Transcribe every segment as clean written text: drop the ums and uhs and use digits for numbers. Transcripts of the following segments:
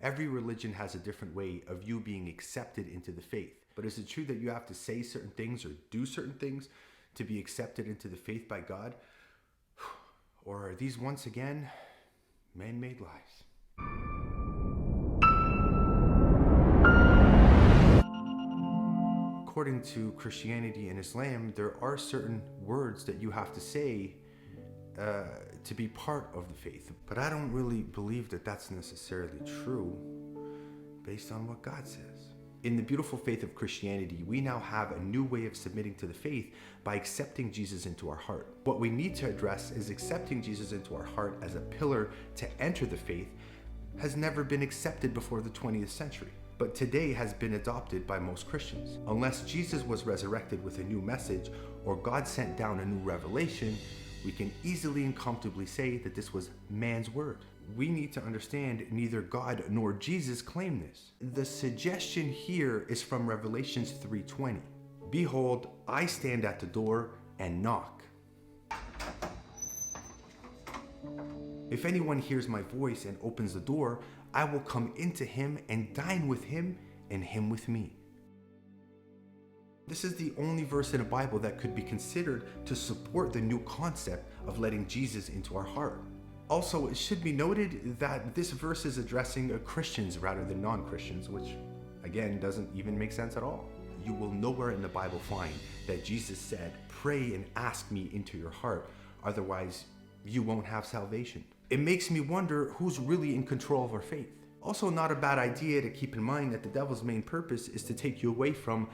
Every religion has a different way of you being accepted into the faith. But is it true that you have to say certain things or do certain things to be accepted into the faith by God? Or are these once again man-made lies? According to Christianity and Islam, there are certain words that you have to say to be part of the faith. But I don't really believe that that's necessarily true based on what God says. In the beautiful faith of Christianity, we now have a new way of submitting to the faith by accepting Jesus into our heart. What we need to address is accepting Jesus into our heart as a pillar to enter the faith has never been accepted before the 20th century, but today has been adopted by most Christians. Unless Jesus was resurrected with a new message or God sent down a new revelation, we can easily and comfortably say that this was man's word. We need to understand neither God nor Jesus claim this. The suggestion here is from Revelations 3:20. Behold, I stand at the door and knock. If anyone hears my voice and opens the door, I will come into him and dine with him and him with me. This is the only verse in the Bible that could be considered to support the new concept of letting Jesus into our heart. Also, it should be noted that this verse is addressing Christians rather than non-Christians, which again doesn't even make sense at all. You will nowhere in the Bible find that Jesus said, "Pray and ask me into your heart, otherwise you won't have salvation." It makes me wonder who's really in control of our faith. Also, not a bad idea to keep in mind that the devil's main purpose is to take you away from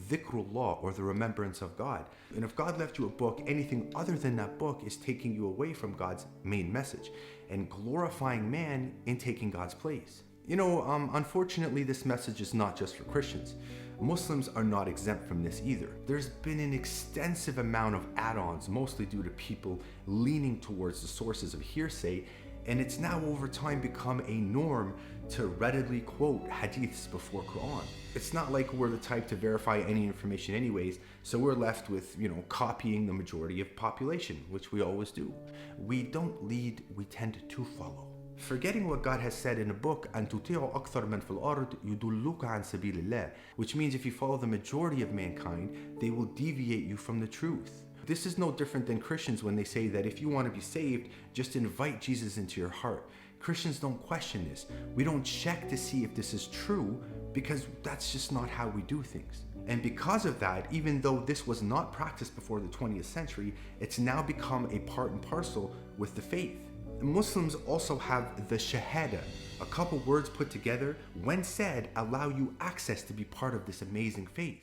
dhikrullah, or the remembrance of God. And if God left you a book, anything other than that book is taking you away from God's main message and glorifying man in taking God's place. Unfortunately, this message is not just for Christians. Muslims are not exempt from this either. There's been an extensive amount of add-ons, mostly due to people leaning towards the sources of hearsay, and it's now over time become a norm to readily quote hadiths before Quran. It's not like we're the type to verify any information anyways, so we're left with, copying the majority of population, which we always do. We don't lead, we tend to follow. Forgetting what God has said in the book, أَن تُطِيعُوا أَكْثَرَ مَنْ فِي الْأَرْضِ يُضِلُّوكَ عَنْ سَبِيلِ اللَّهِ, which means if you follow the majority of mankind, they will deviate you from the truth. This is no different than Christians when they say that if you want to be saved, just invite Jesus into your heart. Christians don't question this. We don't check to see if this is true because that's just not how we do things. And because of that, even though this was not practiced before the 20th century, it's now become a part and parcel with the faith. Muslims also have the Shahada. A couple words put together, when said, allow you access to be part of this amazing faith.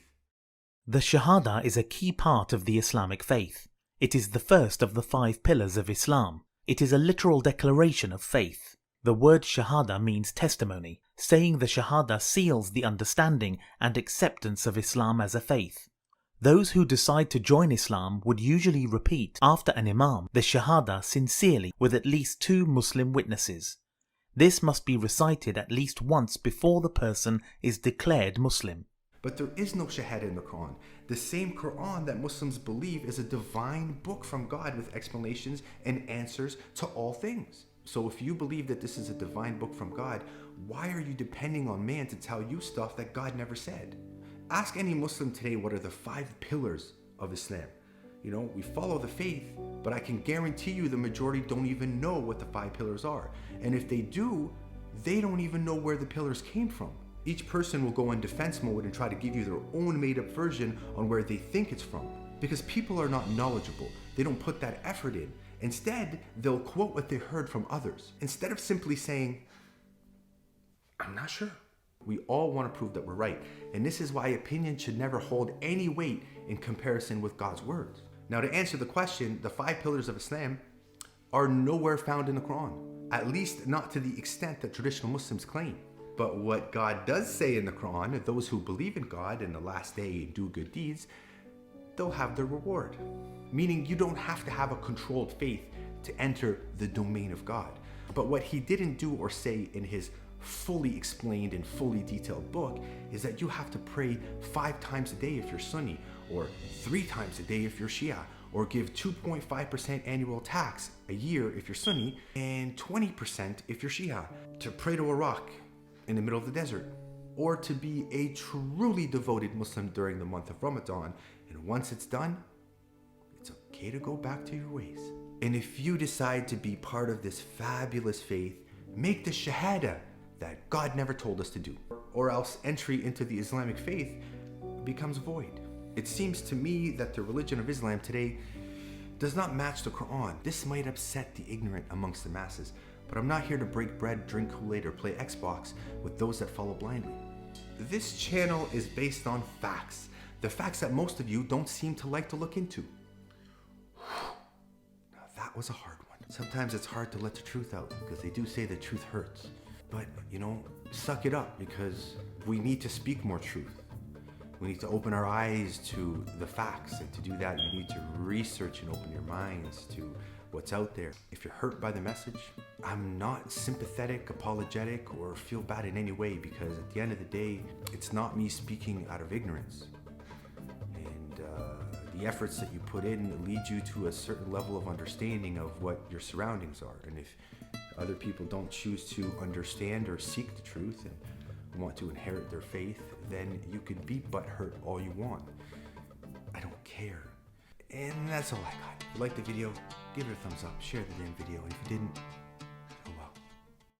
The Shahada is a key part of the Islamic faith. It is the first of the 5 pillars of Islam. It is a literal declaration of faith. The word Shahada means testimony. Saying the Shahada seals the understanding and acceptance of Islam as a faith. Those who decide to join Islam would usually repeat after an imam the Shahada sincerely with at least 2 Muslim witnesses. This must be recited at least once before the person is declared Muslim. But there is no Shahada in the Quran. The same Quran that Muslims believe is a divine book from God with explanations and answers to all things. So if you believe that this is a divine book from God, why are you depending on man to tell you stuff that God never said? Ask any Muslim today what are the 5 pillars of Islam. We follow the faith, but I can guarantee you the majority don't even know what the 5 pillars are. And if they do, they don't even know where the pillars came from. Each person will go in defense mode and try to give you their own made-up version on where they think it's from. Because people are not knowledgeable. They don't put that effort in. Instead, they'll quote what they heard from others. Instead of simply saying, I'm not sure. We all want to prove that we're right. And this is why opinion should never hold any weight in comparison with God's words. Now, to answer the question, the 5 pillars of Islam are nowhere found in the Quran. At least not to the extent that traditional Muslims claim. But what God does say in the Quran, those who believe in God in the last day and do good deeds, they'll have their reward. Meaning you don't have to have a controlled faith to enter the domain of God. But what he didn't do or say in his fully explained and fully detailed book is that you have to pray 5 times a day if you're Sunni, or 3 times a day if you're Shia, or give 2.5% annual tax a year if you're Sunni, and 20% if you're Shia, to pray to a rock, in the middle of the desert, or to be a truly devoted Muslim during the month of Ramadan, and once it's done, it's okay to go back to your ways. And if you decide to be part of this fabulous faith, make the Shahada that God never told us to do, or else entry into the Islamic faith becomes void. It seems to me that the religion of Islam today does not match the Quran. This might upset the ignorant amongst the masses, but I'm not here to break bread, drink Kool-Aid, or play Xbox with those that follow blindly. This channel is based on facts, the facts that most of you don't seem to like to look into. Now that was a hard one. Sometimes it's hard to let the truth out because they do say the truth hurts. But, suck it up because we need to speak more truth. We need to open our eyes to the facts, and to do that you need to research and open your minds to what's out there. If you're hurt by the message, I'm not sympathetic, apologetic, or feel bad in any way, because at the end of the day, it's not me speaking out of ignorance. And the efforts that you put in lead you to a certain level of understanding of what your surroundings are. And if other people don't choose to understand or seek the truth and want to inherit their faith, then you can be butthurt all you want. I don't care. And that's all I got. If you liked the video, give it a thumbs up, share the damn video, and if you didn't,